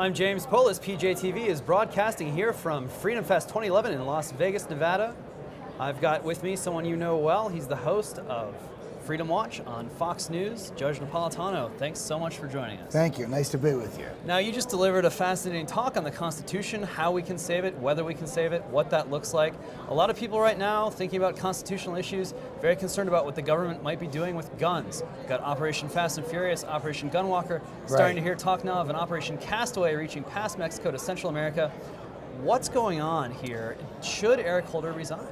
I'm James Poulos. PJTV is broadcasting here from Freedom Fest 2011 in Las Vegas, Nevada. I've got with me someone you know well. He's the host of Freedom Watch on Fox News, Judge Napolitano. Thanks so much for joining us. Thank you. Nice to be with you. Now, you just delivered a fascinating talk on the Constitution, how we can save it, whether we can save it, what that looks like. A lot of people right now thinking about constitutional issues, very concerned about what the government might be doing with guns. We've got Operation Fast and Furious, Operation Gunwalker, starting to hear talk now of an Operation Castaway reaching past Mexico to Central America. What's going on here? Should Eric Holder resign?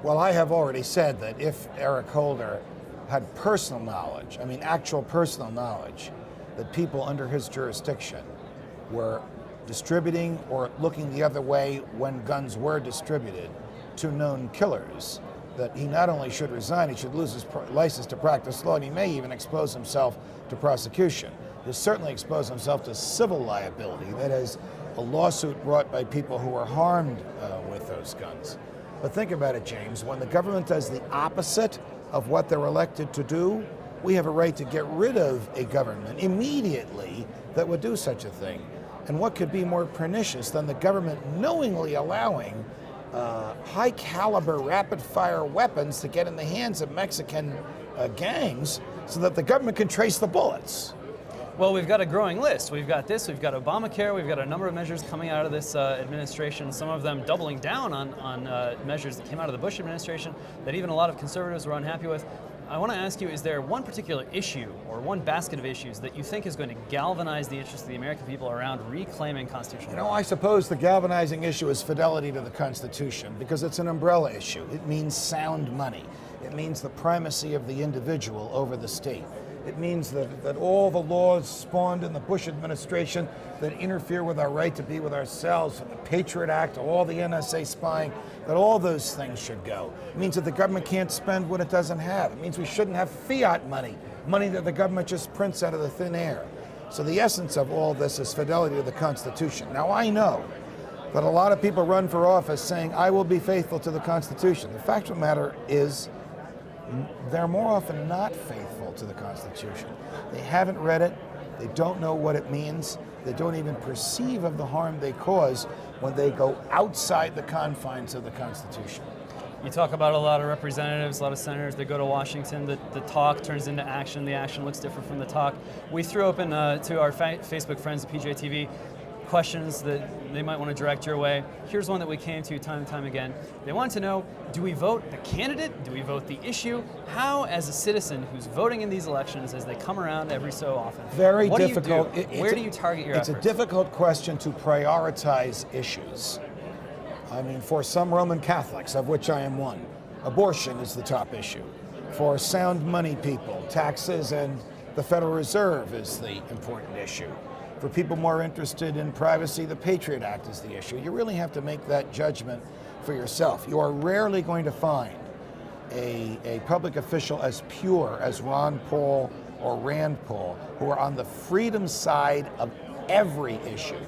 Well, I have already said that if Eric Holder had personal knowledge, actual personal knowledge, that people under his jurisdiction were distributing or looking the other way when guns were distributed to known killers, that he not only should resign, he should lose his license to practice law, and he may even expose himself to prosecution. He'll certainly expose himself to civil liability, that is, a lawsuit brought by people who were harmed with those guns. But think about it, James. When the government does the opposite of what they're elected to do, we have a right to get rid of a government immediately that would do such a thing. And what could be more pernicious than the government knowingly allowing high-caliber, rapid-fire weapons to get in the hands of Mexican gangs so that the government can trace the bullets? Well, we've got a growing list. We've got this, we've got Obamacare, we've got a number of measures coming out of this administration, some of them doubling down on measures that came out of the Bush administration that even a lot of conservatives were unhappy with. I want to ask you, is there one particular issue or one basket of issues that you think is going to galvanize the interest of the American people around reclaiming constitutional rights? I suppose the galvanizing issue is fidelity to the Constitution, because it's an umbrella issue. It means sound money. It means the primacy of the individual over the state. It means that all the laws spawned in the Bush administration that interfere with our right to be with ourselves, from the Patriot Act, all the NSA spying, that all those things should go. It means that the government can't spend what it doesn't have. It means we shouldn't have fiat money, money that the government just prints out of the thin air. So the essence of all this is fidelity to the Constitution. Now, I know that a lot of people run for office saying, I will be faithful to the Constitution. The fact of the matter is, they're more often not faithful to the Constitution. They haven't read it, they don't know what it means, they don't even perceive of the harm they cause when they go outside the confines of the Constitution. You talk about a lot of representatives, a lot of senators, they go to Washington, the talk turns into action, the action looks different from the talk. We threw open to our Facebook friends at PJTV questions that they might want to direct your way. Here's one that we came to time and time again. They want to know, do we vote the candidate? Do we vote the issue? How, as a citizen who's voting in these elections as they come around every so often, very what difficult. Do you do? Where do you target your efforts? It's a difficult question to prioritize issues. For some Roman Catholics, of which I am one, abortion is the top issue. For sound money people, taxes and the Federal Reserve is the important issue. For people more interested in privacy, the Patriot Act is the issue. You really have to make that judgment for yourself. You are rarely going to find a public official as pure as Ron Paul or Rand Paul, who are on the freedom side of every issue.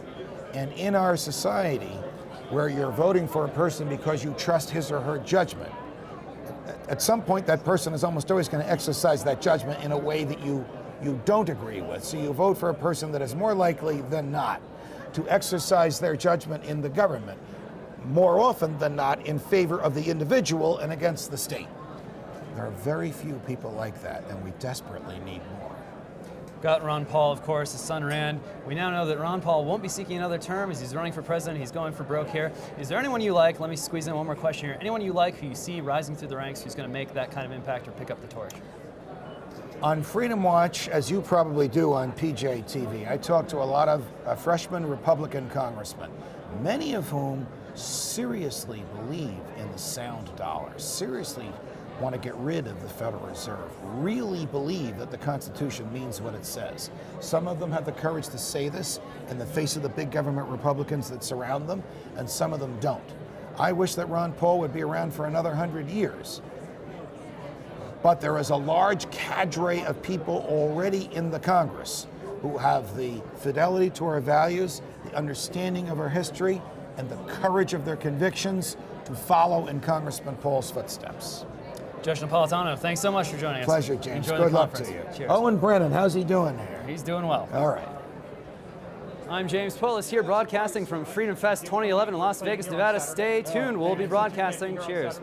And in our society, where you're voting for a person because you trust his or her judgment, at some point that person is almost always going to exercise that judgment in a way that you don't agree with. So you vote for a person that is more likely than not to exercise their judgment in the government, more often than not in favor of the individual and against the state. There are very few people like that, and we desperately need more. Got Ron Paul, of course, his son Rand. We now know that Ron Paul won't be seeking another term as he's running for president. He's going for broke here. Is there anyone you like, let me squeeze in one more question here, anyone you like who you see rising through the ranks who's going to make that kind of impact or pick up the torch? On Freedom Watch, as you probably do on PJTV, I talk to a lot of freshman Republican congressmen, many of whom seriously believe in the sound dollar, seriously want to get rid of the Federal Reserve, really believe that the Constitution means what it says. Some of them have the courage to say this in the face of the big government Republicans that surround them, and some of them don't. I wish that Ron Paul would be around for another 100 years. But there is a large cadre of people already in the Congress who have the fidelity to our values, the understanding of our history, and the courage of their convictions to follow in Congressman Paul's footsteps. Judge Napolitano, thanks so much for joining us. Pleasure, James. Enjoy Good the luck conference. to you. Cheers. Owen Brennan, how's he doing here? He's doing well. All right. I'm James Poulos here broadcasting from Freedom Fest 2011 in Las Vegas, Nevada. Stay tuned. We'll be broadcasting. Cheers.